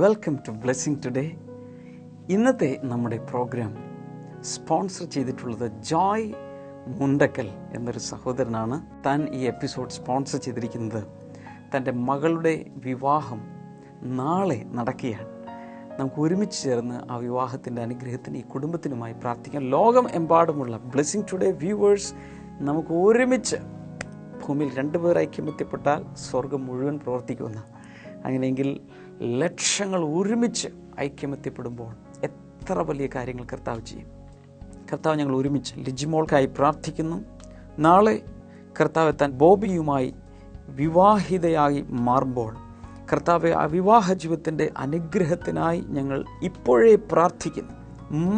Welcome to blessing today. ഇന്നത്തെ നമ്മുടെ programme sponsor ചെയ്തിട്ടുള്ളത് ജോയ് മുണ്ടക്കൽ എന്നൊരു സഹോദരനാണ്. താൻ ഈ എപ്പിസോഡ് സ്പോൺസർ ചെയ്തിരിക്കുന്നത് തൻ്റെ മകളുടെ വിവാഹം നാളെ നടക്കുകയാണ്. നമുക്ക് ഒരുമിച്ച് ചേർന്ന് ആ വിവാഹത്തിൻ്റെ അനുഗ്രഹത്തിന് ഈ കുടുംബത്തിനുമായി പ്രാർത്ഥിക്കാം. ലോകം എമ്പാടുമുള്ള ബ്ലെസ്സിങ് ടുഡേ വ്യൂവേഴ്സ് നമുക്ക് ഒരുമിച്ച് ഭൂമിയിൽ രണ്ടുപേർ ഐക്യമെത്തിപ്പെട്ടാൽ സ്വർഗം മുഴുവൻ പ്രവർത്തിക്കുന്ന, അങ്ങനെയെങ്കിൽ ലക്ഷങ്ങൾ ഒരുമിച്ച് ഐക്യമെത്തിപ്പെടുമ്പോൾ എത്ര വലിയ കാര്യങ്ങൾ കർത്താവ് ചെയ്യും. കർത്താവ് ഞങ്ങൾ ഒരുമിച്ച് ലിജിമോൾക്കായി പ്രാർത്ഥിക്കുന്നു. നാളെ കർത്താവ് താൻ ബോബിയുമായി വിവാഹിതയായി മാറുമ്പോൾ കർത്താവ് ആ വിവാഹ ജീവിതത്തിൻ്റെ അനുഗ്രഹത്തിനായി ഞങ്ങൾ ഇപ്പോഴേ പ്രാർത്ഥിക്കുന്നു.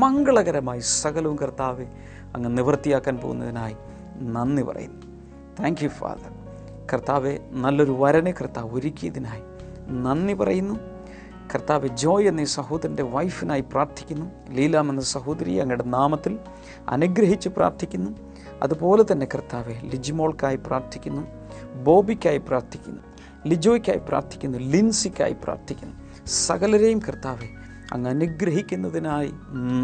മംഗളകരമായി സകലവും കർത്താവെ അങ്ങ് നിവൃത്തിയാക്കാൻ പോകുന്നതിനായി നന്ദി പറയുന്നു. Thank you father. കർത്താവെ നല്ലൊരു വരനെ കർത്താവ് ഒരുക്കിയതിനായി നന്ദി പറയുന്നു. കർത്താവ് ജോയ് എന്ന സഹോദരൻ്റെ വൈഫിനായി പ്രാർത്ഥിക്കുന്നു. ലീലാം എന്ന സഹോദരി അങ്ങയുടെ നാമത്തിൽ അനുഗ്രഹിച്ച് പ്രാർത്ഥിക്കുന്നു. അതുപോലെ തന്നെ കർത്താവെ ലിജിമോൾക്കായി പ്രാർത്ഥിക്കുന്നു, ബോബിക്കായി പ്രാർത്ഥിക്കുന്നു, ലിജോയ്ക്കായി പ്രാർത്ഥിക്കുന്നു, ലിൻസിക്കായി പ്രാർത്ഥിക്കുന്നു. സകലരെയും കർത്താവെ അങ്ങ് അനുഗ്രഹിക്കുന്നതിനായി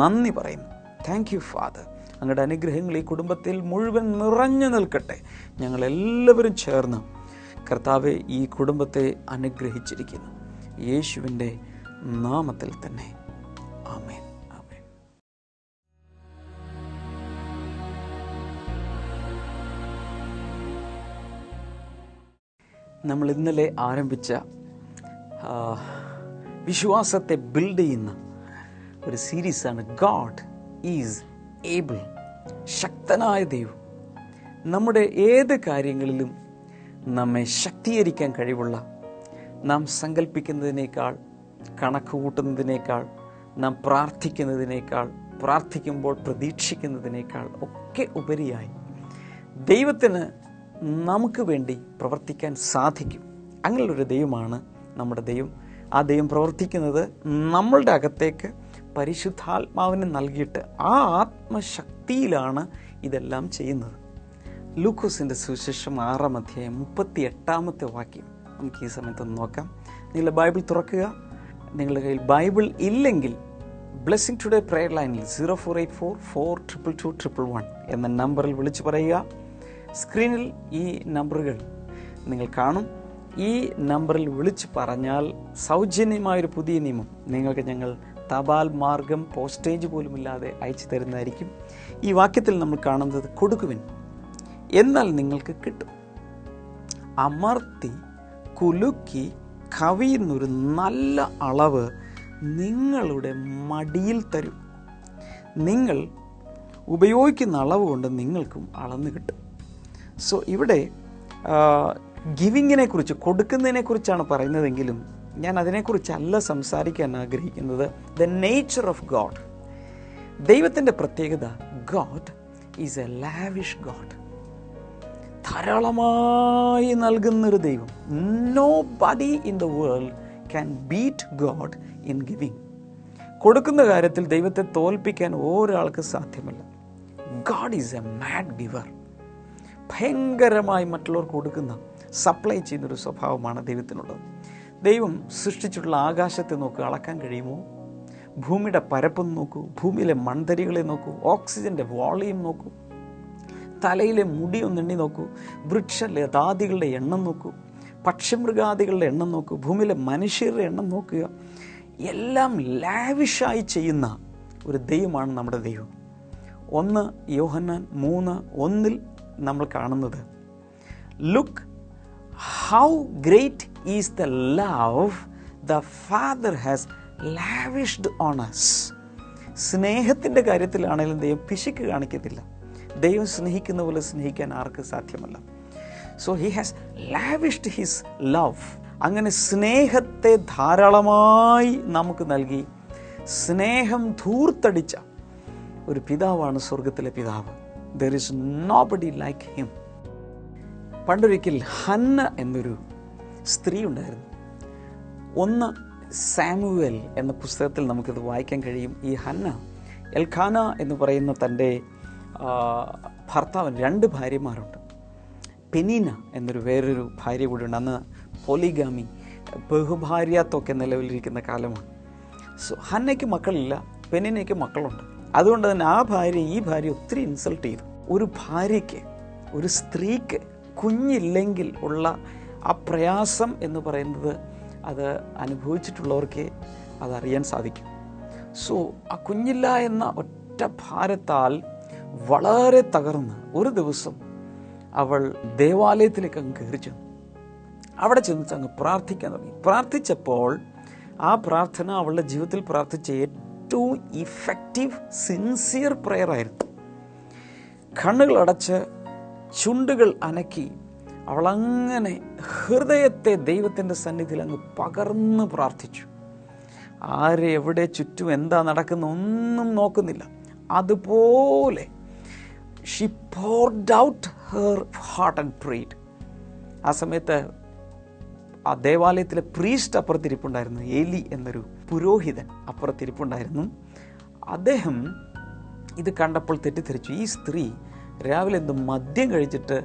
നന്ദി പറയുന്നു. Thank you father. അങ്ങയുടെ അനുഗ്രഹങ്ങൾ ഈ കുടുംബത്തിൽ മുഴുവൻ നിറഞ്ഞു നിൽക്കട്ടെ. ഞങ്ങളെല്ലാവരും ചേർന്ന് കർത്താവെ ഈ കുടുംബത്തെ അനുഗ്രഹിച്ചിരിക്കുന്നു. യേശുവിൻ്റെ നാമത്തിൽ തന്നെ ആമേൻ. ആമേൻ. നമ്മൾ ഇന്നലെ ആരംഭിച്ച വിശ്വാസത്തെ ബിൽഡ് ചെയ്യുന്ന ഒരു സീരീസാണ് ഗോഡ് ഈസ് ഏബിൾ. ശക്തനായ ദൈവം നമ്മുടെ ഏത് കാര്യങ്ങളിലും നമ്മെ ശക്തീകരിക്കാൻ കഴിവുള്ള, നാം സങ്കല്പിക്കുന്നതിനേക്കാൾ, കണക്ക് കൂട്ടുന്നതിനേക്കാൾ, നാം പ്രാർത്ഥിക്കുന്നതിനേക്കാൾ, പ്രാർത്ഥിക്കുമ്പോൾ പ്രതീക്ഷിക്കുന്നതിനേക്കാൾ ഒക്കെ ഉപരിയായി ദൈവത്തിന് നമുക്ക് വേണ്ടി പ്രവർത്തിക്കാൻ സാധിക്കും. അങ്ങനെയുള്ളൊരു ദൈവമാണ് നമ്മുടെ ദൈവം. ആ ദൈവം പ്രവർത്തിക്കുന്നത് നമ്മളുടെ അകത്തേക്ക് പരിശുദ്ധാത്മാവിനെ നൽകിയിട്ട് ആ ആത്മശക്തിയിലാണ് ഇതെല്ലാം ചെയ്യുന്നത്. ലൂക്കോസിൻ്റെ സുവിശേഷം 6-ാം അധ്യായം 38-ാമത്തെ വാക്യം നമുക്ക് ഈ സമയത്തൊന്ന് നോക്കാം. നിങ്ങളുടെ ബൈബിൾ തുറക്കുക. നിങ്ങളുടെ കയ്യിൽ ബൈബിൾ ഇല്ലെങ്കിൽ ബ്ലെസ്സിങ് ടുഡേ പ്രെയർ ലൈനിൽ 0484422211 എന്ന നമ്പറിൽ വിളിച്ചു പറയുക. സ്ക്രീനിൽ ഈ നമ്പറുകൾ നിങ്ങൾ കാണും. ഈ നമ്പറിൽ വിളിച്ചു പറഞ്ഞാൽ സൗജന്യമായൊരു പുതിയ നിയമം നിങ്ങൾക്ക് ഞങ്ങൾ തപാൽ മാർഗം പോസ്റ്റേജ് പോലുമില്ലാതെ അയച്ചു തരുന്നതായിരിക്കും. ഈ വാക്യത്തിൽ നമ്മൾ കാണുന്നത് കൊടുക്കുവിൻ എന്നാൽ നിങ്ങൾക്ക് കിട്ടും, അമർത്തി കുലുക്കി കവിയുന്നൊരു നല്ല അളവ് നിങ്ങളുടെ മടിയിൽ തരും. നിങ്ങൾ ഉപയോഗിക്കുന്ന അളവ് കൊണ്ട് നിങ്ങൾക്കും അളന്ന് കിട്ടും. സോ ഇവിടെ ഗിവിങ്ങിനെ കുറിച്ച്, കൊടുക്കുന്നതിനെ കുറിച്ചാണ് പറയുന്നതെങ്കിലും ഞാൻ അതിനെക്കുറിച്ചല്ല സംസാരിക്കാൻ ആഗ്രഹിക്കുന്നത്. The nature of God. ദൈവത്തിൻ്റെ പ്രത്യേകത, God is a lavish God. ധാരാളമായി നൽകുന്നൊരു ദൈവം. Nobody in the world can beat God in giving. കൊടുക്കുന്ന കാര്യത്തിൽ ദൈവത്തെ തോൽപ്പിക്കാൻ ഒരാൾക്ക് സാധ്യമല്ല. God is a mad giver. ഭയങ്കരമായി മറ്റുള്ളവർക്ക് കൊടുക്കുന്ന, സപ്ലൈ ചെയ്യുന്നൊരു സ്വഭാവമാണ് ദൈവത്തിനുള്ളത്. ദൈവം സൃഷ്ടിച്ചിട്ടുള്ള ആകാശത്തെ നോക്കൂ, അളക്കാൻ കഴിയുമോ? ഭൂമിയുടെ പരപ്പം നോക്കൂ, ഭൂമിയിലെ മൺതരികളെ നോക്കൂ, ഓക്സിജൻ്റെ വോളിയം നോക്കൂ, തലയിലെ മുടി ഒന്നെണ്ണി നോക്കൂ, വൃക്ഷലതാദികളുടെ എണ്ണം നോക്കൂ, പക്ഷിമൃഗാദികളുടെ എണ്ണം നോക്കൂ, ഭൂമിയിലെ മനുഷ്യരുടെ എണ്ണം നോക്കുക. എല്ലാം ലാവിഷായി ചെയ്യുന്ന ഒരു ദൈവമാണ് നമ്മുടെ ദൈവം. 1 യോഹന്നാൻ 3:1 നമ്മൾ കാണുന്നത്, look how great is the love the father has lavished on us. സ്നേഹത്തിൻ്റെ കാര്യത്തിലാണെങ്കിലും ദൈവം പിശുക്ക് കാണിക്കത്തില്ല. ദൈവം സ്നേഹിക്കുന്ന പോലെ സ്നേഹിക്കാൻ ആർക്ക് സാധ്യമല്ല. So he has lavished his love. അങ്ങനെ സ്നേഹത്തെ ധാരാളമായി നമുക്ക് നൽകി സ്നേഹം ധൂർത്തടിച്ച ഒരു പിതാവാണ് സ്വർഗത്തിലെ പിതാവ്. There is nobody like him. പണ്ടൊരിക്കൽ ഹന്ന എന്നൊരു സ്ത്രീ ഉണ്ടായിരുന്നു. 1 സാമുവേൽ എന്ന പുസ്തകത്തിൽ നമുക്കിത് വായിക്കാൻ കഴിയും. ഈ ഹന്ന എൽഖാന എന്ന് പറയുന്ന തൻ്റെ ഭർത്താവിന് 2 ഭാര്യമാരുണ്ട്. പെനീന എന്നൊരു വേറൊരു ഭാര്യ കൂടിയുണ്ട്. അന്ന് പോളിഗാമി ബഹുഭാര്യാത്വമൊക്കെ നിലവിലിരിക്കുന്ന കാലമാണ്. സോ ഹന്നയ്ക്ക് മക്കളില്ല, പെനിന്നയ്ക്ക് മക്കളുണ്ട്. അതുകൊണ്ട് തന്നെ ആ ഭാര്യ ഈ ഭാര്യ ഒത്തിരി ഇൻസൾട്ട് ചെയ്തു. ഒരു ഭാര്യയ്ക്ക്, ഒരു സ്ത്രീക്ക് കുഞ്ഞില്ലെങ്കിൽ ഉള്ള ആ പ്രയാസം എന്ന് പറയുന്നത് അത് അനുഭവിച്ചിട്ടുള്ളവർക്ക് അതറിയാൻ സാധിക്കും. സോ ആ കുഞ്ഞില്ല എന്ന ഒറ്റ ഭാരത്താൽ വളരെ തകർന്ന് ഒരു ദിവസം അവൾ ദേവാലയത്തിലേക്ക് അങ്ങ് കയറി ചെന്നു. അവിടെ ചെന്നിട്ട് അങ്ങ് പ്രാർത്ഥിക്കാൻ തുടങ്ങി. പ്രാർത്ഥിച്ചപ്പോൾ ആ പ്രാർത്ഥന അവളുടെ ജീവിതത്തിൽ പ്രാർത്ഥിച്ച ഏറ്റവും ഇഫക്റ്റീവ് സിൻസിയർ പ്രെയർ ആയിരുന്നു. കണ്ണുകളടച്ച് ചുണ്ടുകൾ അനക്കി അവളങ്ങനെ ഹൃദയത്തെ ദൈവത്തിൻ്റെ സന്നിധിയിൽ അങ്ങ് പകർന്ന് പ്രാർത്ഥിച്ചു. ആരെ എവിടെ ചുറ്റും എന്താ നടക്കുന്ന ഒന്നും നോക്കുന്നില്ല. അതുപോലെ Xi poured out her heart and prayed. ആ സമയത്ത് ആ ദേവാലയത്തിലെ പ്രീസ്റ്റ് അപ്പുറത്തിരിപ്പുണ്ടായിരുന്നു. ഏലി എന്നൊരു പുരോഹിതൻ അപ്പുറത്തിരിപ്പുണ്ടായിരുന്നു. അദ്ദേഹം ഇത് കണ്ടപ്പോൾ തെറ്റിദ്ധരിച്ചു. ഈ സ്ത്രീ രാവിലെ എന്തോ മദ്യം കഴിച്ചിട്ട്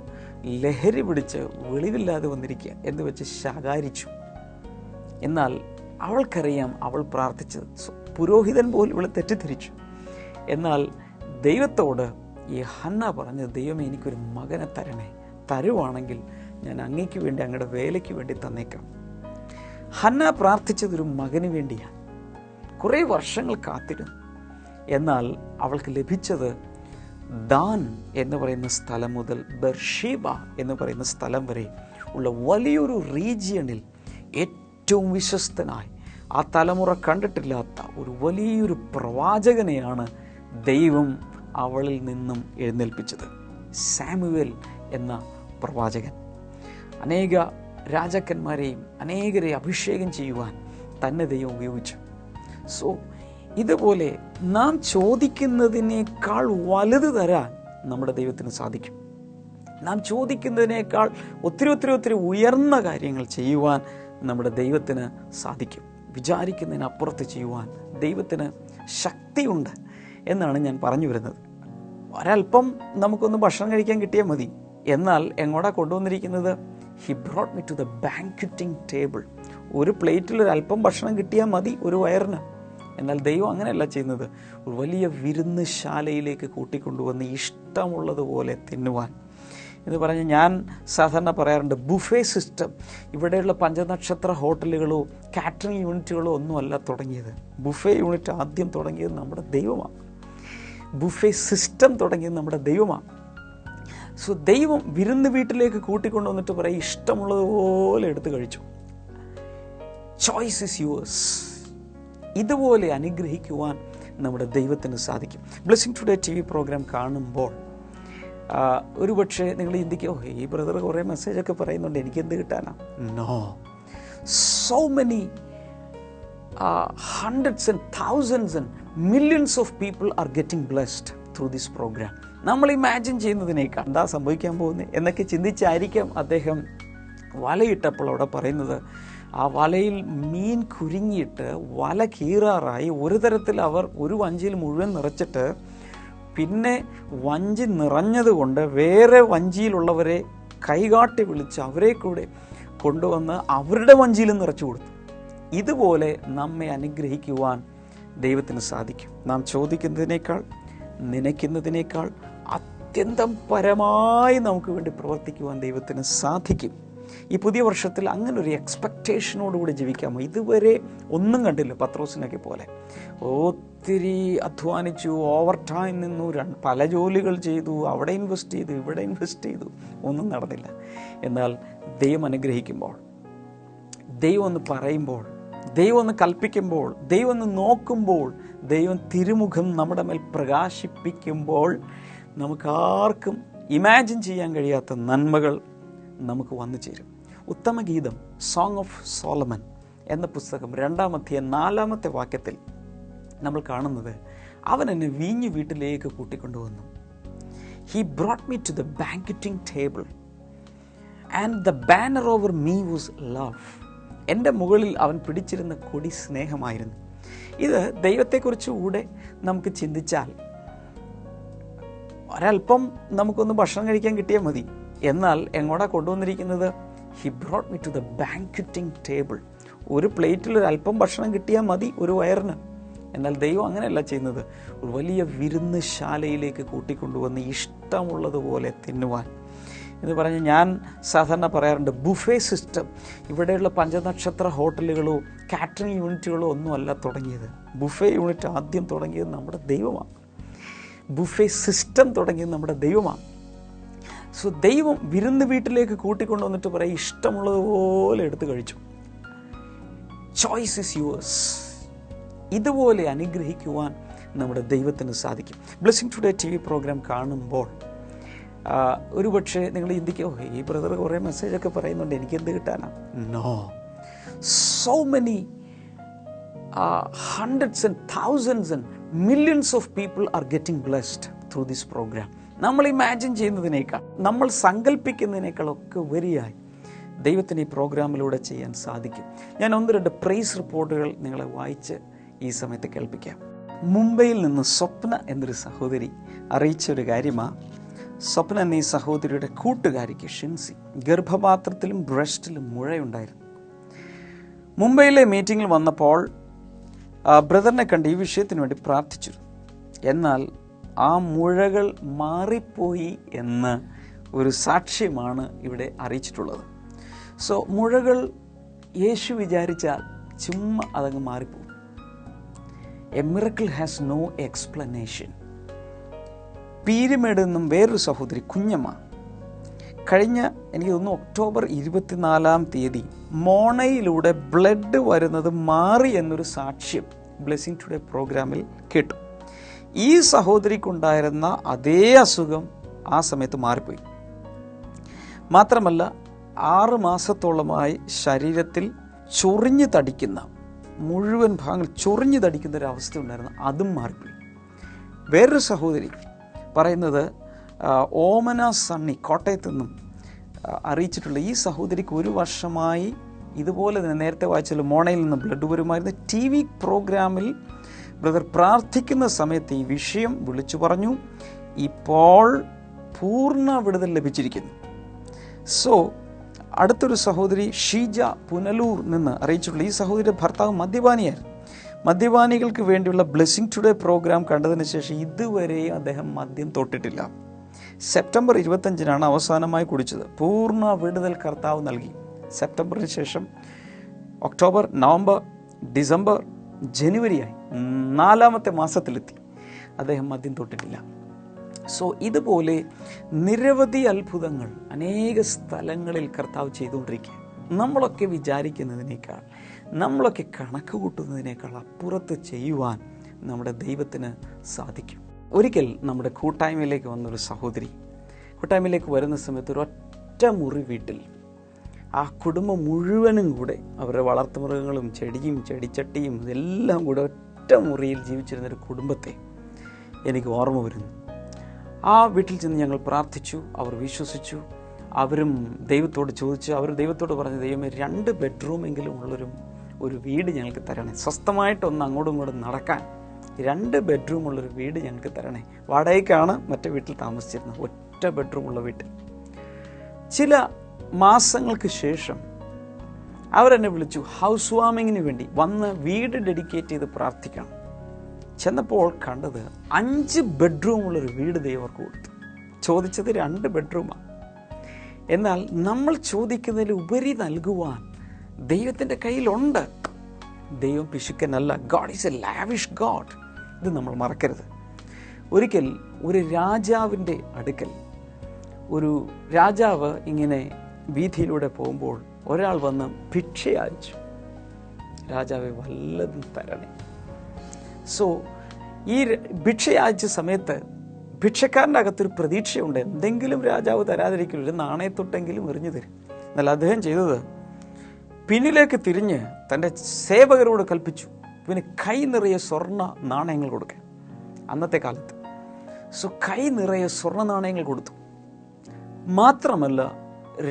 ലഹരി പിടിച്ച് വെളിവില്ലാതെ വന്നിരിക്കുക എന്ന് വെച്ച് ശകാരിച്ചു. എന്നാൽ അവൾക്കറിയാം അവൾ പ്രാർത്ഥിച്ചത്. പുരോഹിതൻ പോലും ഇവളെ തെറ്റിദ്ധരിച്ചു. എന്നാൽ ദൈവത്തോട് ഈ ഹന്ന പറഞ്ഞത്, ദൈവമേ എനിക്കൊരു മകനെ തരണേ, തരുവാണെങ്കിൽ ഞാൻ അങ്ങയ്ക്ക് വേണ്ടി, അങ്ങയുടെ വേലയ്ക്ക് വേണ്ടി തന്നേക്കാം. ഹന്ന പ്രാർത്ഥിച്ചതൊരു മകന് വേണ്ടിയാണ്. കുറേ വർഷങ്ങൾ കാത്തിരുന്നു. എന്നാൽ അവൾക്ക് ലഭിച്ചത് ദാൻ എന്ന് പറയുന്ന സ്ഥലം മുതൽ ബർഷീബ എന്ന് പറയുന്ന സ്ഥലം വരെ ഉള്ള വലിയൊരു റീജിയണിൽ ഏറ്റവും വിശ്വസ്തനായി, ആ തലമുറ കണ്ടിട്ടില്ലാത്ത ഒരു വലിയൊരു പ്രവാചകനെയാണ് ദൈവം അവളിൽ നിന്നും എഴുന്നേൽപ്പിച്ചത്. സാമുവേൽ എന്ന പ്രവാചകൻ അനേക രാജാക്കന്മാരെയും അനേകരെ അഭിഷേകം ചെയ്യുവാൻ തന്നെ ദൈവം ഉപയോഗിച്ചു. സോ ഇതുപോലെ നാം ചോദിക്കുന്നതിനേക്കാൾ വലുത് തരാൻ നമ്മുടെ ദൈവത്തിന് സാധിക്കും. നാം ചോദിക്കുന്നതിനേക്കാൾ ഒത്തിരി ഒത്തിരി ഒത്തിരി ഉയർന്ന കാര്യങ്ങൾ ചെയ്യുവാൻ നമ്മുടെ ദൈവത്തിന് സാധിക്കും. വിചാരിക്കുന്നതിനപ്പുറത്ത് ചെയ്യുവാൻ ദൈവത്തിന് ശക്തിയുണ്ട് എന്നാണ് ഞാൻ പറഞ്ഞു വരുന്നത്. ഒരല്പം നമുക്കൊന്ന് ഭക്ഷണം കഴിക്കാൻ കിട്ടിയാൽ മതി. എന്നാൽ എങ്ങോട്ടാ കൊണ്ടുവന്നിരിക്കുന്നത്? He brought me to the banqueting table. ഒരു പ്ലേറ്റിൽ ഒരല്പം ഭക്ഷണം കിട്ടിയാൽ മതി ഒരു വയറിന്. എന്നാൽ ദൈവം അങ്ങനെയല്ല ചെയ്യുന്നത്. ഒരു വലിയ വിരുന്ന് ശാലയിലേക്ക് കൂട്ടിക്കൊണ്ടുവന്ന് ഇഷ്ടമുള്ളതുപോലെ തിന്നുവാൻ എന്ന് പറഞ്ഞ് ഞാൻ സാധാരണ പറയാറുണ്ട്, ബുഫേ സിസ്റ്റം. ഇവിടെയുള്ള പഞ്ചനക്ഷത്ര ഹോട്ടലുകളോ കാറ്ററിംഗ് യൂണിറ്റുകളോ ഒന്നുമല്ല തുടങ്ങിയത്. ബുഫേ യൂണിറ്റ് ആദ്യം തുടങ്ങിയത് നമ്മുടെ ദൈവമാണ്. ബുഫേ സിസ്റ്റം തുടങ്ങിയത് നമ്മുടെ ദൈവമാണ്. സോ ദൈവം വിരുന്ന് വീട്ടിലേക്ക് കൂട്ടിക്കൊണ്ടുവന്നിട്ട് പറയും, ഇഷ്ടമുള്ളതുപോലെ എടുത്ത് കഴിച്ചു. Choice is yours. ഇതുപോലെ അനുഗ്രഹിക്കുവാൻ നമ്മുടെ ദൈവത്തിന് സാധിക്കും. ബ്ലെസ്സിംഗ് ടുഡേ TV പ്രോഗ്രാം കാണുമ്പോൾ ഒരുപക്ഷെ നിങ്ങൾ ചിന്തിക്കും, ഈ ബ്രദർ കുറേ മെസ്സേജൊക്കെ പറയുന്നുണ്ട്, എനിക്കെന്ത് കിട്ടാനാ? No, so many hundreds and thousands and millions of people are getting blessed through this program. നമ്മൾ ഇമാജിൻ ചെയ്യുന്നതിനേക്കാൾ എന്താ സംഭവിക്കാൻ പോകുന്നത് എന്നൊക്കെ ചിന്തിച്ചായിരിക്കാം അദ്ദേഹം വലയിട്ടപ്പോൾ അവിടെ പറയുന്നത്, ആ വലയിൽ മീൻ കുരുങ്ങിയിട്ട് വല കീറാറായി. ഒരു തരത്തിൽ അവർ ഒരു വഞ്ചിയിൽ മുഴുവൻ നിറച്ചിട്ട് പിന്നെ വഞ്ചി നിറഞ്ഞതുകൊണ്ട് വേറെ വഞ്ചിയിലുള്ളവരെ കൈകാട്ടി വിളിച്ച് അവരെ കൂടെ കൊണ്ടുവന്ന് അവരുടെ വഞ്ചിയിൽ നിറച്ചു കൊടുത്തു. ഇതുപോലെ നമ്മെ അനുഗ്രഹിക്കുവാൻ ദൈവത്തിന് സാധിക്കും. നാം ചോദിക്കുന്നതിനേക്കാൾ നനയ്ക്കുന്നതിനേക്കാൾ അത്യന്തം പരമായി നമുക്ക് വേണ്ടി പ്രവർത്തിക്കുവാൻ ദൈവത്തിന് സാധിക്കും. ഈ പുതിയ വർഷത്തിൽ അങ്ങനെ ഒരു എക്സ്പെക്റ്റേഷനോടുകൂടി ജീവിക്കാമോ? ഇതുവരെ ഒന്നും കണ്ടില്ല. പത്രോസിനൊക്കെ പോലെ ഒത്തിരി അധ്വാനിച്ചു, ഓവർ ടൈം നിന്നു, പല ജോലികൾ ചെയ്തു, അവിടെ ഇൻവെസ്റ്റ് ചെയ്തു, ഇവിടെ ഇൻവെസ്റ്റ് ചെയ്തു, ഒന്നും നടന്നില്ല. എന്നാൽ ദൈവം അനുഗ്രഹിക്കുമ്പോൾ, ദൈവം ഒന്ന് പറയുമ്പോൾ, ദൈവം ഒന്ന് കൽപ്പിക്കുമ്പോൾ, ദൈവം ഒന്ന് നോക്കുമ്പോൾ, ദൈവം തിരുമുഖം നമ്മുടെ മേൽ പ്രകാശിപ്പിക്കുമ്പോൾ നമുക്കാർക്കും ഇമാജിൻ ചെയ്യാൻ കഴിയാത്ത നന്മകൾ നമുക്ക് വന്നു ചേരും. ഉത്തമഗീതം സോങ് ഓഫ് സോളമൻ എന്ന പുസ്തകം 2-ാം അധ്യായം 4-ാമത്തെ വാക്യത്തിൽ നമ്മൾ കാണുന്നത്, അവൻ എന്നെ വീഞ്ഞു വീട്ടിലേക്ക് കൂട്ടിക്കൊണ്ടുവന്നു. He brought me to the banqueting table and the banner over me was love. എൻ്റെ മുകളിൽ അവൻ പിടിച്ചിരുന്ന കൊടി സ്നേഹമായിരുന്നു. ഇത് ദൈവത്തെക്കുറിച്ച് കൂടെ നമുക്ക് ചിന്തിച്ചാൽ ഒരല്പം നമുക്കൊന്ന് ഭക്ഷണം കഴിക്കാൻ കിട്ടിയാൽ മതി. എന്നാൽ എങ്ങോട്ടാ കൊണ്ടുവന്നിരിക്കുന്നത്? He brought me to the banqueting table. ഒരു പ്ലേറ്റിൽ ഒരു അല്പം ഭക്ഷണം കിട്ടിയാൽ മതി ഒരു വയറിന്. എന്നാൽ ദൈവം അങ്ങനെയല്ല ചെയ്യുന്നത്. ഒരു വലിയ വിരുന്ന് ശാലയിലേക്ക് കൂട്ടിക്കൊണ്ടുവന്ന് ഇഷ്ടമുള്ളതുപോലെ തിന്നുവാൻ എന്ന് പറഞ്ഞ്, ഞാൻ സാധാരണ പറയാറുണ്ട്, ബുഫേ സിസ്റ്റം. ഇവിടെയുള്ള പഞ്ചനക്ഷത്ര ഹോട്ടലുകളോ കാറ്ററിംഗ് യൂണിറ്റുകളോ ഒന്നുമല്ല തുടങ്ങിയത്. ബുഫേ യൂണിറ്റ് ആദ്യം തുടങ്ങിയത് നമ്മുടെ ദൈവമാണ്. ബുഫേ സിസ്റ്റം തുടങ്ങിയത് നമ്മുടെ ദൈവമാണ്. സോ ദൈവം വിരുന്ന് വീട്ടിലേക്ക് കൂട്ടിക്കൊണ്ടുവന്നിട്ട് പറയും, ഇഷ്ടമുള്ളതുപോലെ എടുത്ത് കഴിച്ചു. Choice is yours. ഇതുപോലെ അനുഗ്രഹിക്കുവാൻ നമ്മുടെ ദൈവത്തിന് സാധിക്കും. ബ്ലെസ്സിംഗ് ടുഡേ TV പ്രോഗ്രാം കാണുമ്പോൾ ഒരുപക്ഷെ നിങ്ങൾ ചിന്തിക്കോ, ഈ ബ്രദർ കുറേ മെസ്സേജൊക്കെ പറയുന്നുണ്ട്, എനിക്കെന്ത് കിട്ടാനാണ്? No, so many hundreds and thousands and millions of people are getting blessed through this program. നമ്മൾ ഇമാജിൻ ചെയ്യുന്നതിനേക്കാൾ, നമ്മൾ സങ്കല്പിക്കുന്നതിനേക്കാളൊക്കെ ഉപരിയായി ദൈവത്തിന് ഈ പ്രോഗ്രാമിലൂടെ ചെയ്യാൻ സാധിക്കും. ഞാൻ 1-2 പ്രൈസ് റിപ്പോർട്ടുകൾ നിങ്ങളെ വായിച്ച് ഈ സമയത്ത് കേൾപ്പിക്കാം. മുംബൈയിൽ നിന്ന് സ്വപ്ന എന്നൊരു സഹോദരി അറിയിച്ചൊരു കാര്യമാണ്. സ്വപ്ന എന്ന ഈ സഹോദരിയുടെ കൂട്ടുകാരിക്ക് ഷിൻസി ഗർഭപാത്രത്തിലും ബ്രസ്റ്റിലും മുഴയുണ്ടായിരുന്നു. മുംബൈയിലെ മീറ്റിങ്ങിൽ വന്നപ്പോൾ ബ്രദറിനെ കണ്ട് ഈ വിഷയത്തിന് വേണ്ടി പ്രാർത്ഥിച്ചിരുന്നു. എന്നാൽ ആ മുഴകൾ മാറിപ്പോയി എന്ന് ഒരു സാക്ഷ്യമാണ് ഇവിടെ അറിയിച്ചിട്ടുള്ളത്. സോ മുഴകൾ യേശു വിചാരിച്ചാൽ ചുമ്മാ അതങ്ങ് മാറിപ്പോകും. A miracle has no explanation. Peermade നിന്നും വേറൊരു സഹോദരി കുഞ്ഞമ്മ കഴിഞ്ഞ എനിക്ക് തോന്നുന്നു ഒക്ടോബർ 24 മോണയിലൂടെ ബ്ലഡ് വരുന്നത് മാറി എന്നൊരു സാക്ഷ്യം ബ്ലെസ്സിംഗ് ടുഡേ പ്രോഗ്രാമിൽ കേട്ടു. ഈ സഹോദരിക്കുണ്ടായിരുന്ന അതേ അസുഖം ആ സമയത്ത് മാറിപ്പോയി. മാത്രമല്ല 6 മാസത്തോളമായി ശരീരത്തിൽ ചൊറിഞ്ഞു തടിക്കുന്ന, മുഴുവൻ ഭാഗങ്ങൾ ചൊറിഞ്ഞു തടിക്കുന്ന ഒരു അവസ്ഥ ഉണ്ടായിരുന്നു, അതും മാറിപ്പോയി. വേറൊരു സഹോദരി പറയുന്നത് ഓമന സണ്ണി കോട്ടയത്തു നിന്നും അറിയിച്ചിട്ടുള്ള ഈ സഹോദരിക്ക് 1 വർഷമായി ഇതുപോലെ തന്നെ നേരത്തെ വായിച്ചല്ലോ മോണയിൽ നിന്ന് ബ്ലഡ് വരുമായിരുന്നു. TV പ്രോഗ്രാമിൽ ബ്രദർ പ്രാർത്ഥിക്കുന്ന സമയത്ത് ഈ വിഷയം വിളിച്ചു പറഞ്ഞു. ഇപ്പോൾ പൂർണ്ണ വിടുതൽ ലഭിച്ചിരിക്കുന്നു. സോ അടുത്തൊരു സഹോദരി ഷീജ പുനലൂർ നിന്ന് അറിയിച്ചിട്ടുള്ള ഈ സഹോദരിയുടെ ഭർത്താവ് മദ്യപാനിയായിരുന്നു. മദ്യപാനികൾക്ക് വേണ്ടിയുള്ള ബ്ലെസ്സിംഗ് ടുഡേ പ്രോഗ്രാം കണ്ടതിന് ശേഷം ഇതുവരെ അദ്ദേഹം മദ്യം തൊട്ടിട്ടില്ല. സെപ്റ്റംബർ 25 അവസാനമായി കുടിച്ചത്. പൂർണ്ണ വിടുതൽ കർത്താവ് നൽകി. സെപ്റ്റംബറിന് ശേഷം ഒക്ടോബർ, നവംബർ, ഡിസംബർ, ജനുവരിയായി 4ാമത്തെ മാസത്തിലെത്തി. അദ്ദേഹം മദ്യം തൊട്ടിട്ടില്ല. സോ ഇതുപോലെ നിരവധി അത്ഭുതങ്ങൾ അനേക സ്ഥലങ്ങളിൽ കർത്താവ് ചെയ്തുകൊണ്ടിരിക്കുക. നമ്മളൊക്കെ വിചാരിക്കുന്നതിനേക്കാൾ, നമ്മളൊക്കെ കണക്ക് കൂട്ടുന്നതിനേക്കാൾ അപ്പുറത്ത് ചെയ്യുവാൻ നമ്മുടെ ദൈവത്തിന് സാധിക്കും. ഒരിക്കൽ നമ്മുടെ കൂട്ടായ്മയിലേക്ക് വന്നൊരു സഹോദരി കൂട്ടായ്മയിലേക്ക് വരുന്ന സമയത്ത് ഒരു ഒറ്റ മുറി വീട്ടിൽ ആ കുടുംബം മുഴുവനും കൂടെ അവരുടെ വളർത്തുമൃഗങ്ങളും ചെടിയും ചെടിച്ചട്ടിയും ഇതെല്ലാം കൂടെ ഒറ്റ മുറിയിൽ ജീവിച്ചിരുന്നൊരു കുടുംബത്തെ എനിക്ക് ഓർമ്മ വരുന്നു. ആ വീട്ടിൽ ചെന്ന് ഞങ്ങൾ പ്രാർത്ഥിച്ചു. അവർ വിശ്വസിച്ചു. അവരും ദൈവത്തോട് ചോദിച്ചു. അവർ ദൈവത്തോട് പറഞ്ഞു, ദൈവമേ 2 ബെഡ്റൂമെങ്കിലും ഒരു വീട് ഞങ്ങൾക്ക് തരണേ. സ്വസ്ഥമായിട്ടൊന്ന് അങ്ങോട്ടും ഇങ്ങോട്ടും നടക്കാൻ 2 ബെഡ്റൂമുള്ളൊരു വീട് ഞങ്ങൾക്ക് തരണേ. വാടകയ്ക്കാണ് മറ്റേ വീട്ടിൽ താമസിച്ചിരുന്നത്. ഒറ്റ ബെഡ്റൂമുള്ള വീട്ടിൽ. ചില മാസങ്ങൾക്ക് ശേഷം അവരെന്നെ വിളിച്ചു ഹൗസ് വാമിങ്ങിന് വേണ്ടി വന്ന് വീട് ഡെഡിക്കേറ്റ് ചെയ്ത് പ്രാർത്ഥിക്കണം. ചെന്നപ്പോൾ കണ്ടത് 5 ബെഡ്റൂമുള്ളൊരു വീട് ദൈവം അവർക്ക് കൊടുത്തു. ചോദിച്ചത് 2 ബെഡ്റൂമാണ്. എന്നാൽ നമ്മൾ ചോദിക്കുന്നതിൽ ഉപരി നൽകുവാൻ ദൈവത്തിൻ്റെ കയ്യിലുണ്ട്. ദൈവം പിശുക്കനല്ല. God is a lavish God. ഇത് നമ്മൾ മറക്കരുത്. ഒരിക്കൽ ഒരു രാജാവിൻ്റെ അടുക്കൽ ഒരു രാജാവ് ഇങ്ങനെ വീഥിയിലൂടെ പോകുമ്പോൾ ഒരാൾ വന്ന് ഭിക്ഷ യാചിച്ചു. രാജാവെ വല്ലതും തരണേ. സോ ഈ ഭിക്ഷ യാചിച്ച സമയത്ത് ഭിക്ഷക്കാരൻ്റെ അകത്തൊരു പ്രതീക്ഷയുണ്ട്, എന്തെങ്കിലും രാജാവ് തരാതിരിക്കില്ല, ഒരു നാണയത്തൊട്ടെങ്കിലും എറിഞ്ഞു തരും. എന്നാൽ അദ്ദേഹം ചെയ്തത് പിന്നിലേക്ക് തിരിഞ്ഞ് തൻ്റെ സേവകരോട് കൽപ്പിച്ചു, പിന്നെ കൈ നിറയെ സ്വർണ്ണ നാണയങ്ങൾ കൊടുക്കാൻ. അന്നത്തെ കാലത്ത് സോ കൈ നിറയെ സ്വർണ്ണ നാണയങ്ങൾ കൊടുത്തു. മാത്രമല്ല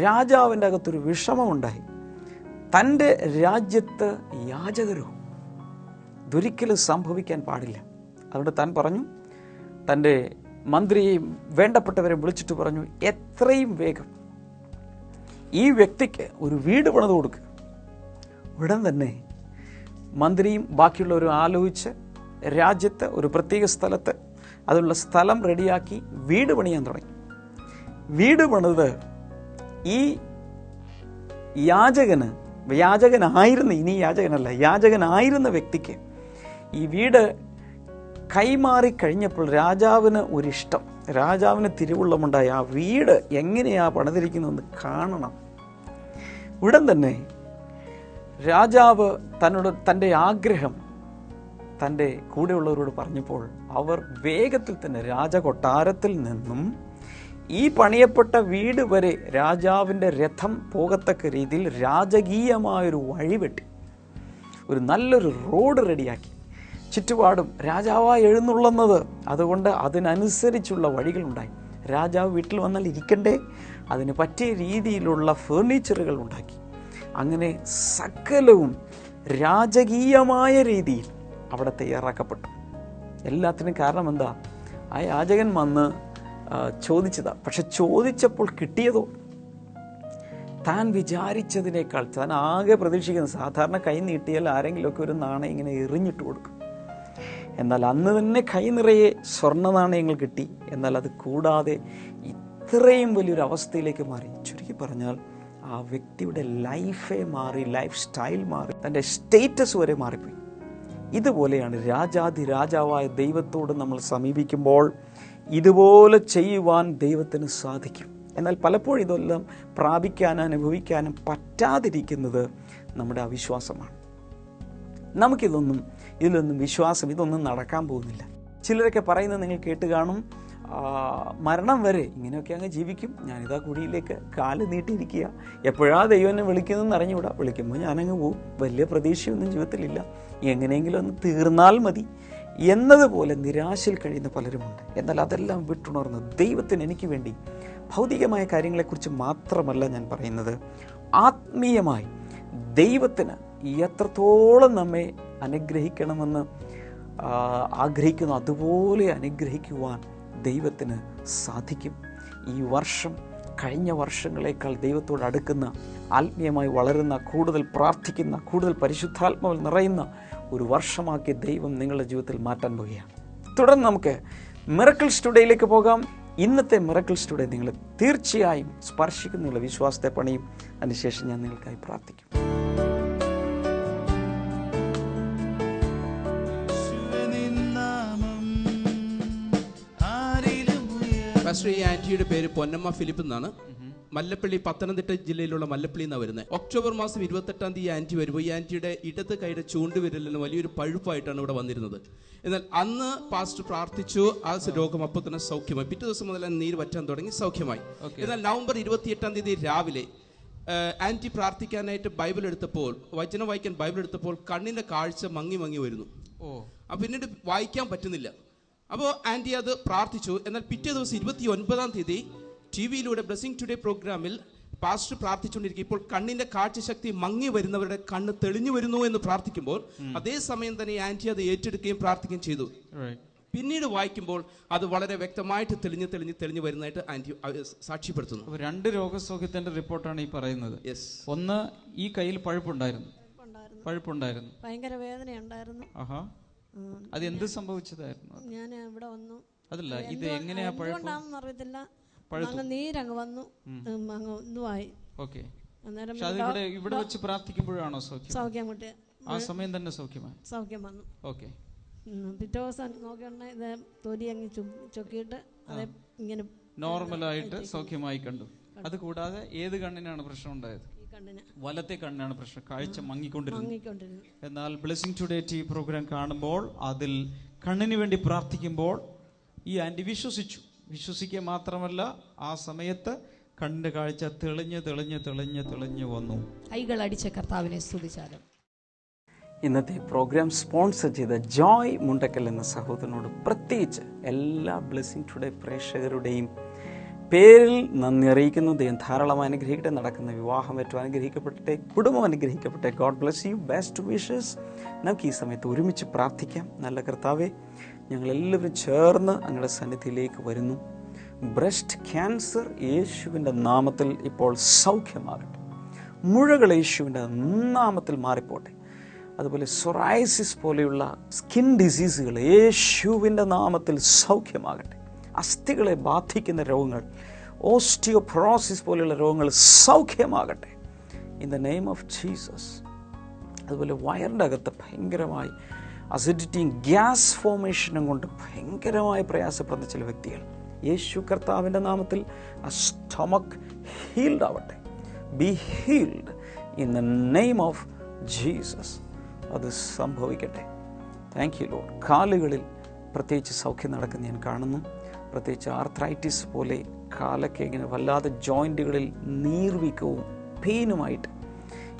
രാജാവിൻ്റെ അകത്തൊരു വിഷമമുണ്ടായി. തൻ്റെ രാജ്യത്ത് യാചകരോ ഇതൊരിക്കലും സംഭവിക്കാൻ പാടില്ല. അതുകൊണ്ട് താൻ പറഞ്ഞു, തൻ്റെ മന്ത്രിയെയും വേണ്ടപ്പെട്ടവരെ വിളിച്ചിട്ട് പറഞ്ഞു, എത്രയും വേഗം ഈ വ്യക്തിക്ക് ഒരു വീട് പണിത് കൊടുക്കുക. ഉടൻ തന്നെ മന്ത്രിയും ബാക്കിയുള്ളവരും ആലോചിച്ച് രാജ്യത്ത് ഒരു പ്രത്യേക സ്ഥലത്ത് അതിനുള്ള സ്ഥലം റെഡിയാക്കി വീട് പണിയാൻ തുടങ്ങി. വീട് പണിത് ഈ യാചകനായിരുന്ന വ്യക്തിക്ക് ഈ വീട് കൈമാറി കഴിഞ്ഞപ്പോൾ രാജാവിന് ഒരിഷ്ടം, രാജാവിന് തിരുവുള്ളമുണ്ടായി ആ വീട് എങ്ങനെയാ പണിതിരിക്കുന്നതെന്ന് കാണണം. ഉടൻ തന്നെ രാജാവ് തൻ്റെ ആഗ്രഹം തൻ്റെ കൂടെയുള്ളവരോട് പറഞ്ഞപ്പോൾ അവർ വേഗത്തിൽ തന്നെ രാജകൊട്ടാരത്തിൽ നിന്നും ഈ പണിയപ്പെട്ട വീട് വരെ രാജാവിൻ്റെ രഥം പോകത്തക്ക രീതിയിൽ രാജകീയമായൊരു വഴി വെട്ടി ഒരു നല്ലൊരു റോഡ് റെഡിയാക്കി. ചുറ്റുപാടും രാജാവായി എഴുന്നള്ളുന്നത്, അതുകൊണ്ട് അതിനനുസരിച്ചുള്ള വഴികളുണ്ടായി. രാജാവ് വീട്ടിൽ വന്നാൽ ഇരിക്കണ്ടേ, അതിന് പറ്റിയ രീതിയിലുള്ള ഫേർണിച്ചറുകൾ ഉണ്ടാക്കി. അങ്ങനെ സകലവും രാജകീയമായ രീതിയിൽ അവിടെ തയ്യാറാക്കപ്പെട്ടു. എല്ലാത്തിനും കാരണം എന്താ? ആ യാചകൻ വന്ന് ചോദിച്ചതാ. പക്ഷെ ചോദിച്ചപ്പോൾ കിട്ടിയതോ താൻ വിചാരിച്ചതിനേക്കാൾ, താൻ ആകെ പ്രതീക്ഷിക്കുന്നത്, സാധാരണ കൈ നീട്ടിയാൽ ആരെങ്കിലുമൊക്കെ ഒരു നാണയം ഇങ്ങനെ എറിഞ്ഞിട്ട് കൊടുക്കും. എന്നാൽ അന്ന് തന്നെ കൈ നിറയെ സ്വർണ്ണ നാണയങ്ങൾ കിട്ടി. എന്നാൽ അത് കൂടാതെ ഇത്രയും വലിയൊരു അവസ്ഥയിലേക്ക് മാറി. ചുരുക്കി പറഞ്ഞാൽ ആ വ്യക്തിയുടെ ലൈഫേ മാറി, ലൈഫ് സ്റ്റൈൽ മാറി, തൻ്റെ സ്റ്റേറ്റസ് വരെ മാറിപ്പോയി. ഇതുപോലെയാണ് രാജാവായ ദൈവത്തോട് നമ്മൾ സമീപിക്കുമ്പോൾ ഇതുപോലെ ചെയ്യുവാൻ ദൈവത്തിന് സാധിക്കും. എന്നാൽ പലപ്പോഴും ഇതെല്ലാം പ്രാപിക്കാനും അനുഭവിക്കാനും പറ്റാതിരിക്കുന്നത് നമ്മുടെ അവിശ്വാസമാണ്. ഇതിലൊന്നും വിശ്വാസം, ഇതൊന്നും നടക്കാൻ പോകുന്നില്ല. ചിലരൊക്കെ പറയുന്നത് നിങ്ങൾ കേട്ട് കാണും, മരണം വരെ ഇങ്ങനെയൊക്കെ അങ്ങ് ജീവിക്കും, ഞാനിതാ കുഴിയിലേക്ക് കാല് നീട്ടിയിരിക്കുക, എപ്പോഴാ ദൈവം എന്നെ വിളിക്കുന്നതെന്ന് അറിഞ്ഞുകൂടാ, വിളിക്കുമ്പോൾ ഞാനങ്ങ് പോവും, വലിയ പ്രതീക്ഷയൊന്നും ജീവിതത്തിലില്ല, എങ്ങനെയെങ്കിലും ഒന്ന് തീർന്നാൽ മതി എന്നതുപോലെ നിരാശയിൽ കഴിയുന്ന പലരുമുണ്ട്. എന്നാൽ അതെല്ലാം വിട്ടുണർന്ന് ദൈവത്തിന് എനിക്ക് വേണ്ടി ഭൗതികമായ കാര്യങ്ങളെക്കുറിച്ച് മാത്രമല്ല ഞാൻ പറയുന്നത്, ആത്മീയമായി ദൈവത്തിന് എത്രത്തോളം നമ്മെ അനുഗ്രഹിക്കണമെന്ന് ആഗ്രഹിക്കുന്നു അതുപോലെ അനുഗ്രഹിക്കുവാൻ ദൈവത്തിന് സാധിക്കും. ഈ വർഷം കഴിഞ്ഞ വർഷങ്ങളേക്കാൾ ദൈവത്തോട് അടുക്കുന്ന, ആത്മീയമായി വളരുന്ന, കൂടുതൽ പ്രാർത്ഥിക്കുന്ന, കൂടുതൽ പരിശുദ്ധാത്മാവിൽ നിറയുന്ന ഒരു വർഷമാക്കി ദൈവം നിങ്ങളുടെ ജീവിതത്തിൽ മാറ്റാൻ പോവുകയാണ്. തുടർന്ന് നമുക്ക് മിറക്കിൾസ് ടുഡേയിലേക്ക് പോകാം. ഇന്നത്തെ മിറക്കിൾസ് ടുഡേ നിങ്ങൾ തീർച്ചയായും സ്പർശിക്കുന്ന വിശ്വാസത്തെ പണിയും. അതിനുശേഷം ഞാൻ നിങ്ങൾക്കായി പ്രാർത്ഥിക്കും. പാസ്റ്റർ, ഈ ആന്റിയുടെ പേര് പൊന്നമ്മ ഫിലിപ്പ് എന്നാണ്. മല്ലപ്പള്ളി, പത്തനംതിട്ട ജില്ലയിലുള്ള മല്ലപ്പള്ളി എന്നാണ് വരുന്നത്. ഒക്ടോബർ മാസം 28-ാം തീയതി ആന്റി വരുമ്പോൾ ഈ ആന്റിയുടെ ഇടത് കൈയുടെ ചൂണ്ടുവിരലിന് വലിയൊരു പഴുപ്പായിട്ടാണ് ഇവിടെ വന്നിരുന്നത്. എന്നാൽ അന്ന് പാസ്റ്റർ പ്രാർത്ഥിച്ചു, ആ രോഗം അപ്പോൾ തന്നെ സൗഖ്യമായി. പിറ്റേ ദിവസം മുതൽ നീര് വറ്റാൻ തുടങ്ങി, സൗഖ്യമായി. എന്നാൽ നവംബർ 28-ാം തീയതി രാവിലെ ആന്റി പ്രാർത്ഥിക്കാനായിട്ട് ബൈബിൾ എടുത്തപ്പോൾ, വചനം വായിക്കാൻ ബൈബിൾ എടുത്തപ്പോൾ കണ്ണിന്റെ കാഴ്ച മങ്ങി വരുന്നു. പിന്നീട് വായിക്കാൻ പറ്റുന്നില്ല. അപ്പോൾ ആന്റി അത് പ്രാർത്ഥിച്ചു. എന്നാൽ പിറ്റേ ദിവസം 29-ാം തീയതി TV-യിലൂടെ ബ്ലെസ്സിംഗ് ടുഡേ പ്രോഗ്രാമിൽ പാസ്റ്റർ പ്രാർത്ഥിച്ചുകൊണ്ടിരിക്കും. ഇപ്പോൾ കണ്ണിന്റെ കാഴ്ചശക്തി മങ്ങി വരുന്നവരുടെ കണ്ണ് തെളിഞ്ഞു വരുന്നു എന്ന് പ്രാർത്ഥിക്കുമ്പോൾ അതേസമയം തന്നെ ആന്റി അത് ഏറ്റെടുക്കുകയും പ്രാർത്ഥിക്കുകയും ചെയ്തു. പിന്നീട് വായിക്കുമ്പോൾ അത് വളരെ വ്യക്തമായിട്ട് തെളിഞ്ഞു വരുന്നതായിട്ട് ആന്റി സാക്ഷ്യപ്പെടുത്തുന്നു. രണ്ട് രോഗസൗഖ്യത്തിന്റെ റിപ്പോർട്ടാണ് ഈ പറയുന്നത്. ഒന്ന്, ഈ കയ്യിൽ പഴുപ്പുണ്ടായിരുന്നു, ഭയങ്കര വേദനയുണ്ടായിരുന്നു. അത് എന്ത് സംഭവിച്ചതായിരുന്നു? ഞാൻ ഇവിടെ വന്നു. അതല്ല, ഇത് എങ്ങനെയാ പഴുപ്പുണ്ടാണെന്ന് അറിയത്തില്ല, നീരങ്ങ് വന്നു, ഇതുമായി. ഇവിടെ വെച്ച് പ്രാർത്ഥിക്കുമ്പോഴാണോ സൗഖ്യം കിട്ടിയ? ആ സമയം തന്നെ സൗഖ്യം വന്നു. പിറ്റേ ദിവസം നോക്കിയുണ്ടെ ഇത് തൊലി അങ്ങ് ചൊക്കിയിട്ട് അത് ഇങ്ങനെ നോർമലായിട്ട് സൗഖ്യമായി കണ്ടു. അത് കൂടാതെ ഏത് കണ്ണിനാണ് പ്രശ്നം ഉണ്ടായത്? വലത്തെ കണ്ണിനാണ് പ്രശ്നം, കാഴ്ച മങ്ങിക്കൊണ്ടിരുന്നു. എന്നാൽ ബ്ലെസ്സിംഗ് ടുഡേ TV പ്രോഗ്രാം കാണുമ്പോൾ, അതിൽ കണ്ണിന് വേണ്ടി പ്രാർത്ഥിക്കുമ്പോൾ ഈ ആന്റി വിശ്വസിക്കുക മാത്രമല്ല, ആ സമയത്ത് കണ്ണിന്റെ കാഴ്ച തെളിഞ്ഞു വന്നു. കൈകൾ അടിച്ച കർത്താവിനെ സ്തുതിച്ചാലും. ഇന്നത്തെ പ്രോഗ്രാം സ്പോൺസർ ചെയ്ത ജോയ് മുണ്ടക്കൽ എന്ന സഹോദരനോട് പ്രത്യേകിച്ച് എല്ലാ ബ്ലെസ്സിംഗ് ടുഡേ പ്രേക്ഷകരുടെയും പേരിൽ നന്ദി അറിയിക്കുന്നു. ദൈവം ധാരാളം അനുഗ്രഹിക്കട്ടെ. നടക്കുന്ന വിവാഹം ഏറ്റവും അനുഗ്രഹിക്കപ്പെട്ടെ, കുടുംബം അനുഗ്രഹിക്കപ്പെട്ടെ. God bless you. Best wishes. നമുക്ക് ഈ സമയത്ത് ഒരുമിച്ച് പ്രാർത്ഥിക്കാം. നല്ല കർത്താവേ, ഞങ്ങളെല്ലാവരും ചേർന്ന് അങ്ങയുടെ സന്നിധിയിലേക്ക് വരുന്നു. ബ്രസ്റ്റ് ക്യാൻസർ യേശുവിൻ്റെ നാമത്തിൽ ഇപ്പോൾ സൗഖ്യമാകട്ടെ. മുഴകൾ യേശുവിൻ്റെ നാമത്തിൽ മാറിപ്പോട്ടെ. അതുപോലെ സൊറൈസിസ് പോലെയുള്ള സ്കിൻ ഡിസീസുകൾ യേശുവിൻ്റെ നാമത്തിൽ സൗഖ്യമാകട്ടെ. അസ്ഥികളെ ബാധിക്കുന്ന രോഗങ്ങൾ, ഓസ്റ്റിയോപൊറോസിസ് പോലെയുള്ള രോഗങ്ങൾ സൗഖ്യമാകട്ടെ in the name of Jesus. അതുപോലെ വയറിൻ്റെ അകത്ത് ഭയങ്കരമായി അസിഡിറ്റിയും ഗ്യാസ് ഫോർമേഷനും കൊണ്ട് ഭയങ്കരമായി പ്രയാസപ്പെടുന്ന ചില വ്യക്തികൾ, യേശു കർത്താവിൻ്റെ നാമത്തിൽ ആ സ്റ്റൊമക്ക് ഹീൽഡ് ആവട്ടെ. B healed in the name of Jesus. അത് സംഭവിക്കട്ടെ. Thank you Lord. കാലുകളിൽ പ്രത്യേകിച്ച് സൗഖ്യം നടക്കുന്ന ഞാൻ കാണുന്നു. പ്രത്യേകിച്ച് ആർത്രൈറ്റിസ് പോലെ കാലൊക്കെ ഇങ്ങനെ വല്ലാതെ ജോയിൻറ്റുകളിൽ നീർവീക്കവും പെയിനുമായിട്ട്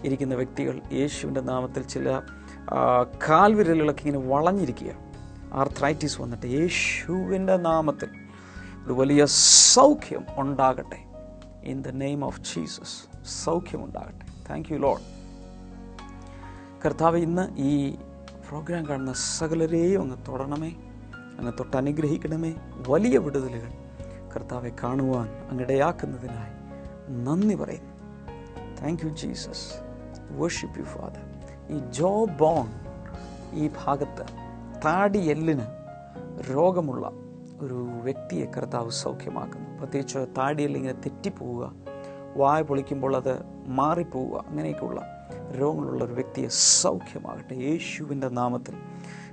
ഇരിക്കുന്ന വ്യക്തികൾ, യേശുവിൻ്റെ നാമത്തിൽ ചില കാൽവിരലുകളൊക്കെ ഇങ്ങനെ വളഞ്ഞിരിക്കുക, ആർത്രൈറ്റിസ് വന്നിട്ട് യേശുവിൻ്റെ നാമത്തിൽ ഒരു വലിയ സൗഖ്യം ഉണ്ടാകട്ടെ in the name of Jesus. സൗഖ്യം ഉണ്ടാകട്ടെ. Thank you Lord. കർത്താവ്, ഇന്ന് ഈ പ്രോഗ്രാം കാണുന്ന സകലരെയും അങ്ങ് തൊടണമേ, അങ്ങ് തൊട്ട് അനുഗ്രഹിക്കണമേ. വലിയ വിടുതലുകൾ കർത്താവെ കാണുവാൻ അങ്ങിടയാക്കുന്നതിനായി നന്ദി പറയുന്നു. Thank you Jesus. Worship you father. ഈ ജോ ബോൺ ഈ ഭാഗത്ത് താടി എല്ലിന് രോഗമുള്ള ഒരു വ്യക്തിയെ കർത്താവ് സൗഖ്യമാക്കുന്നു. പ്രത്യേകിച്ച് താടിയെല്ല് ഇങ്ങനെ തെറ്റിപ്പോവുക, വായ പൊളിക്കുമ്പോൾ അത് മാറിപ്പോവുക, അങ്ങനെയൊക്കെയുള്ള രോഗങ്ങളുള്ള ഒരു വ്യക്തിയെ സൗഖ്യമാകട്ടെ യേശുവിൻ്റെ നാമത്തിൽ.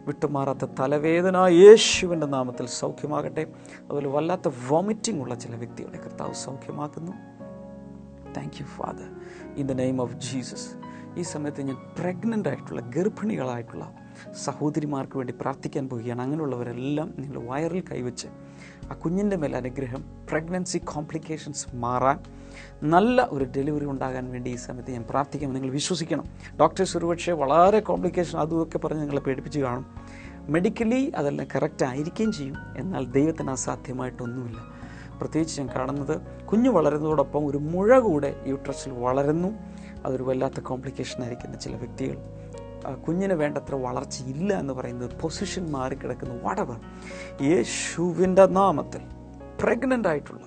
വിട്ടുമാറാത്ത തലവേദന യേശുവിൻ്റെ നാമത്തിൽ സൗഖ്യമാകട്ടെ. അതുപോലെ വല്ലാത്ത വോമിറ്റിംഗ് ഉള്ള ചില വ്യക്തികളെ കർത്താവ് സൗഖ്യമാക്കുന്നു. Thank you father in the name of Jesus. ഈ സമയത്ത് ഞാൻ പ്രഗ്നൻ്റ് ആയിട്ടുള്ള ഗർഭിണികളായിട്ടുള്ള സഹോദരിമാർക്ക് വേണ്ടി പ്രാർത്ഥിക്കാൻ പോവുകയാണ്. അങ്ങനെയുള്ളവരെല്ലാം നിങ്ങൾ വയറിൽ കൈവച്ച് ആ കുഞ്ഞിൻ്റെ മേൽ അനുഗ്രഹം, പ്രഗ്നൻസി കോംപ്ലിക്കേഷൻസ് മാറാൻ, നല്ല ഒരു ഡെലിവറി ഉണ്ടാകാൻ വേണ്ടി ഈ സമയത്ത് ഞാൻ പ്രാർത്ഥിക്കാം. നിങ്ങൾ വിശ്വസിക്കണം. ഡോക്ടേഴ്സ് ഒരുപക്ഷെ വളരെ കോംപ്ലിക്കേഷൻ അതുമൊക്കെ പറഞ്ഞ് നിങ്ങളെ പേടിപ്പിച്ച് കാണും. മെഡിക്കലി അതെല്ലാം കറക്റ്റ് ആയിരിക്കുകയും ചെയ്യും. എന്നാൽ ദൈവത്തിന് അസാധ്യമായിട്ടൊന്നുമില്ല. പ്രത്യേകിച്ച് ഞാൻ കാണുന്നത് കുഞ്ഞ് വളരുന്നതോടൊപ്പം ഒരു മുഴ കൂടെ യൂട്രസിൽ വളരുന്നു. അതൊരു വല്ലാത്ത കോംപ്ലിക്കേഷൻ ആയിരിക്കുന്ന ചില വ്യക്തികൾ. കുഞ്ഞിന് വേണ്ടത്ര വളർച്ചയില്ല എന്ന് പറയുന്നത്, പൊസിഷൻ മാറിക്കിടക്കുന്നു. വടവർ യേശുവിൻ്റെ നാമത്തിൽ പ്രഗ്നൻ്റ് ആയിട്ടുള്ള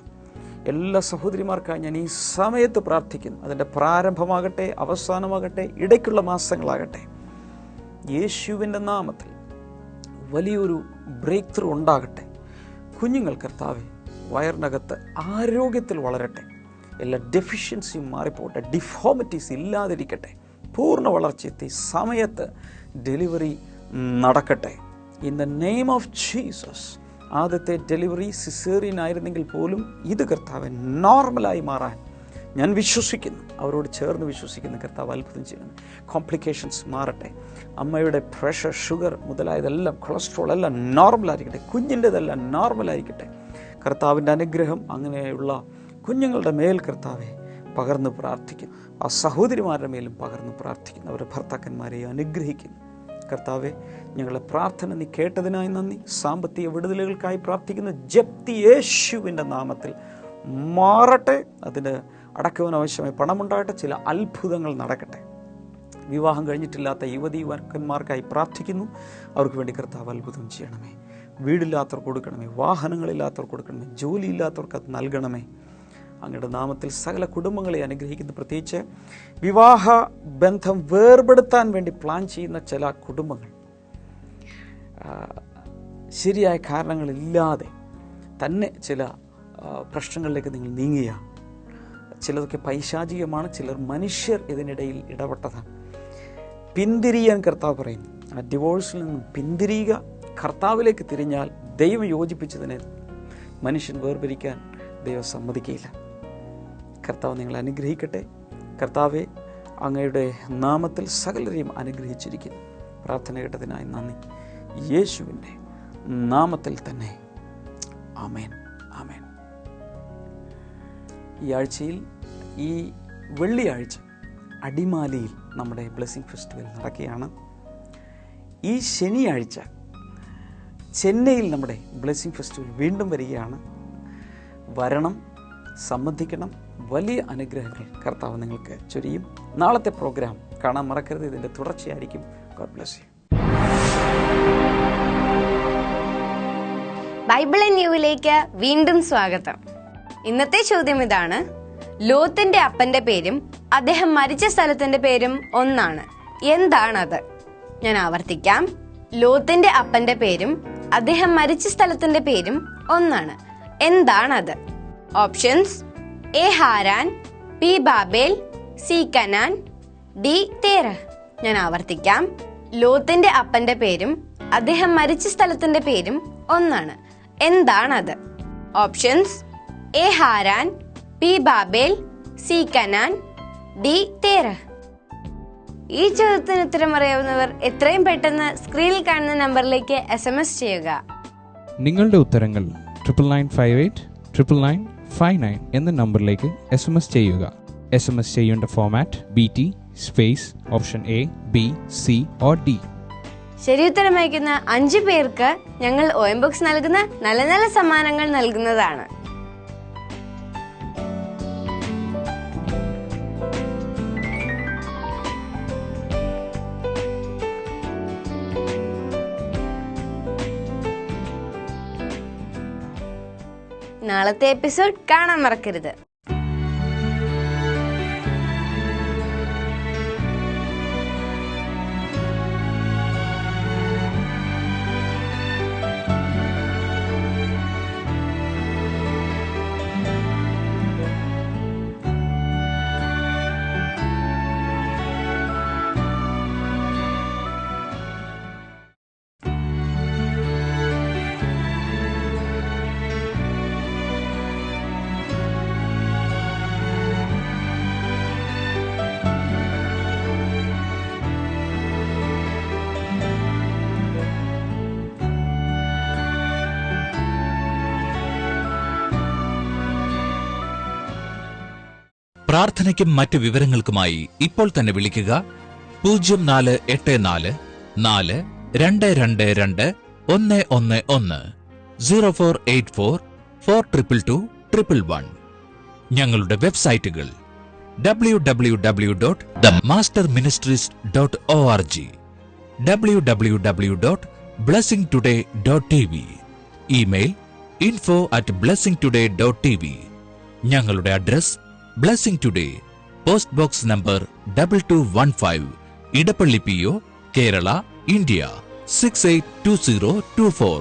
എല്ലാ സഹോദരിമാർക്കായി ഞാൻ ഈ സമയത്ത് പ്രാർത്ഥിക്കുന്നു. അതിൻ്റെ പ്രാരംഭമാകട്ടെ, അവസാനമാകട്ടെ, ഇടയ്ക്കുള്ള മാസങ്ങളാകട്ടെ, യേശുവിൻ്റെ നാമത്തിൽ വലിയൊരു ബ്രേക്ക് ത്രൂ ഉണ്ടാകട്ടെ. കുഞ്ഞുങ്ങൾ കർത്താവെ വയറിനകത്ത് ആരോഗ്യത്തിൽ വളരട്ടെ. എല്ലാ ഡെഫിഷ്യൻസിയും മാറിപ്പോട്ടെ. ഡിഫോമിറ്റീസ് ഇല്ലാതിരിക്കട്ടെ. പൂർണ്ണ വളർച്ചയെത്തി സമയത്ത് ഡെലിവറി നടക്കട്ടെ in the name of Jesus. ആദ്യത്തെ ഡെലിവറി സിസേറിയൻ ആയിരുന്നെങ്കിൽ പോലും ഇത് കർത്താവ് നോർമലായി മാറാൻ ഞാൻ വിശ്വസിക്കുന്നു. അവരോട് ചേർന്ന് വിശ്വസിക്കുന്ന കർത്താവ് അത്ഭുതം ചെയ്യണം. കോംപ്ലിക്കേഷൻസ് മാറട്ടെ. അമ്മയുടെ പ്രഷർ, ഷുഗർ മുതലായതെല്ലാം, കൊളസ്ട്രോൾ എല്ലാം നോർമലായിരിക്കട്ടെ. കുഞ്ഞിൻ്റെതെല്ലാം നോർമലായിരിക്കട്ടെ. കർത്താവിൻ്റെ അനുഗ്രഹം അങ്ങനെയുള്ള കുഞ്ഞുങ്ങളുടെ മേൽ കർത്താവെ പകർന്ന് പ്രാർത്ഥിക്കുന്നു. ആ സഹോദരിമാരുടെ മേലും പകർന്ന് പ്രാർത്ഥിക്കുന്നു. അവരുടെ ഭർത്താക്കന്മാരെ അനുഗ്രഹിക്കുന്നു. കർത്താവെ, ഞങ്ങളുടെ പ്രാർത്ഥന നീ കേട്ടതിനായി നന്ദി. സാമ്പത്തിക വിടുതലുകൾക്കായി പ്രാർത്ഥിക്കുന്നു. ജപ്തി യേശുവിൻ്റെ നാമത്തിൽ മാറട്ടെ. അതിന് അടക്കുവാൻ ആവശ്യമായി പണമുണ്ടാകട്ടെ. ചില അത്ഭുതങ്ങൾ നടക്കട്ടെ. വിവാഹം കഴിഞ്ഞിട്ടില്ലാത്ത യുവതീവർക്കന്മാർക്കായി പ്രാർത്ഥിക്കുന്നു. അവർക്ക് വേണ്ടി കർത്താവ് അത്ഭുതം ചെയ്യണമേ. വീടില്ലാത്തവർക്ക് കൊടുക്കണമേ. വാഹനങ്ങളില്ലാത്തവർക്ക് കൊടുക്കണമേ. ജോലിയില്ലാത്തവർക്ക് അത് നൽകണമേ. അങ്ങയുടെ നാമത്തിൽ സകല കുടുംബങ്ങളെ അനുഗ്രഹിക്കുന്നു. പ്രത്യേകിച്ച് വിവാഹ ബന്ധം വേർപെടുത്താൻ വേണ്ടി പ്ലാൻ ചെയ്യുന്ന ചില കുടുംബങ്ങൾ ശരിയായ കാരണങ്ങളില്ലാതെ തന്നെ ചില പ്രശ്നങ്ങളിലേക്ക് നിങ്ങൾ നീങ്ങുകയാണ്. ചിലതൊക്കെ പൈശാചികമാണ്, ചിലർ മനുഷ്യർ ഇതിനിടയിൽ ഇടപെട്ടതാണ്. പിന്തിരിയാൻ കർത്താവ് പറയുന്നു. ആ ഡിവോഴ്സിൽ നിന്നും പിന്തിരിയുക. കർത്താവിലേക്ക് തിരിഞ്ഞാൽ ദൈവം യോജിപ്പിച്ചതിനെ മനുഷ്യൻ വേർപിരിക്കാൻ ദൈവം സമ്മതിക്കുകയില്ല. കർത്താവ് നിങ്ങളെ അനുഗ്രഹിക്കട്ടെ. കർത്താവെ, അങ്ങയുടെ നാമത്തിൽ സകലരെയും അനുഗ്രഹിച്ചിരിക്കുന്നു. പ്രാർത്ഥന കേട്ടതിനായി നന്ദി. യേശുവിൻ്റെ നാമത്തിൽ തന്നെ ആമേൻ, ആമേൻ. ഈ ആഴ്ചയിൽ, ഈ വെള്ളിയാഴ്ച അടിമാലിയിൽ നമ്മുടെ ബ്ലെസ്സിങ് ഫെസ്റ്റിവൽ നടക്കുകയാണ്. ഈ ശനിയാഴ്ച ചെന്നൈയിൽ നമ്മുടെ ബ്ലെസ്സിങ് ഫെസ്റ്റിവൽ വീണ്ടും വരികയാണ്. വരണം, സംബന്ധിക്കണം. വലിയ അനുഗ്രഹങ്ങൾ കർത്താവ് നിങ്ങൾക്ക് ചൊരിയും. നാളത്തെ പ്രോഗ്രാം കാണാൻ മറക്കരുത്. ഇതിൻ്റെ തുടർച്ചയായിരിക്കും. God bless you. ബൈബിൾ ന്യൂവിലേക്ക് വീണ്ടും സ്വാഗതം. ഇന്നത്തെ ചോദ്യം ഇതാണ്: ലോത്തിന്റെ അപ്പന്റെ പേരും അദ്ദേഹം മരിച്ച സ്ഥലത്തിന്റെ പേരും ഒന്നാണ്. എന്താണത്? ഞാൻ ആവർത്തിക്കാം. ലോത്തിന്റെ അപ്പന്റെ പേരും അദ്ദേഹം മരിച്ച സ്ഥലത്തിന്റെ പേരും ഒന്നാണ്. എന്താണത്? Options: A Haran, B Babel, C Canaan, D Terah. ഞാൻ ആവർത്തിക്കാം. ലോത്തിന്റെ അപ്പന്റെ പേരും അദ്ദേഹം മരിച്ച സ്ഥലത്തിന്റെ പേരും ഒന്നാണ്. എന്താണത്? Options: A Haran, B Babel, C Canaan, D Terah. ഈ ചോദ്യത്തിന് ഉത്തരം അറിയാവുന്നവർ എത്രയും പെട്ടെന്ന് സ്ക്രീനിൽ കാണുന്ന നമ്പറിലേക്ക് SMS ചെയ്യുക. നിങ്ങളുടെ ഉത്തരങ്ങൾ 99589959 എന്ന നമ്പറിലേക്ക് SMS ചെയ്യുക. SMS ചെയ്യേണ്ട format BT space option A, B, C or D. ശരിയുത്തരം അയക്കുന്ന 5 പേർക്ക് ഞങ്ങൾ OM ബുക്സ് നൽകുന്ന നല്ല നല്ല സമ്മാനങ്ങൾ നൽകുന്നതാണ്. നാളത്തെ എപ്പിസോഡ് കാണാൻ മറക്കരുത്. പ്രാർത്ഥനയ്ക്കും മറ്റ് വിവരങ്ങൾക്കുമായി ഇപ്പോൾ തന്നെ വിളിക്കുക 0484 4222 111 0484 422 ഞങ്ങളുടെ വെബ്സൈറ്റുകൾ www.themasterministries.org, www.blessingtoday.tv, ഇമെയിൽ info@blessingtoday.tv. ഞങ്ങളുടെ address blessing today, post box number 2215, Edappally PO, Kerala, India 682024.